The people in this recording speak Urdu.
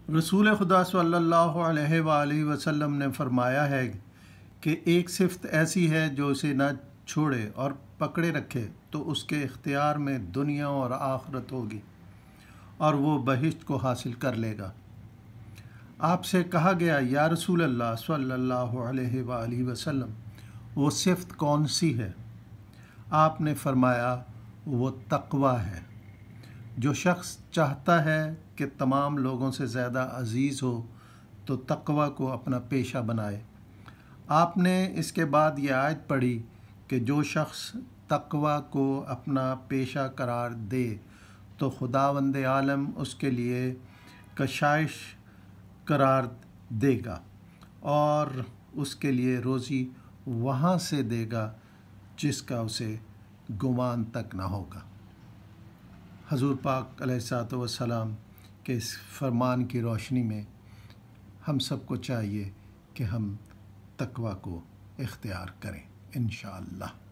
رسول خدا صلی اللہ علیہ وآلہ وسلم نے فرمایا ہے کہ ایک صفت ایسی ہے جو اسے نہ چھوڑے اور پکڑے رکھے تو اس کے اختیار میں دنیا اور آخرت ہوگی اور وہ بہشت کو حاصل کر لے گا۔ آپ سے کہا گیا یا رسول اللہ صلی اللہ علیہ وآلہ وسلم وہ صفت کون سی ہے؟ آپ نے فرمایا وہ تقویٰ ہے۔ جو شخص چاہتا ہے کہ تمام لوگوں سے زیادہ عزیز ہو تو تقویٰ کو اپنا پیشہ بنائے۔ آپ نے اس کے بعد یہ آیت پڑھی کہ جو شخص تقویٰ کو اپنا پیشہ قرار دے تو خداوند عالم اس کے لیے کشائش قرار دے گا اور اس کے لیے روزی وہاں سے دے گا جس کا اسے گمان تک نہ ہوگا۔ حضور پاک علیہ الصلوۃ والسلام کے اس فرمان کی روشنی میں ہم سب کو چاہیے کہ ہم تقویٰ کو اختیار کریں انشاءاللہ۔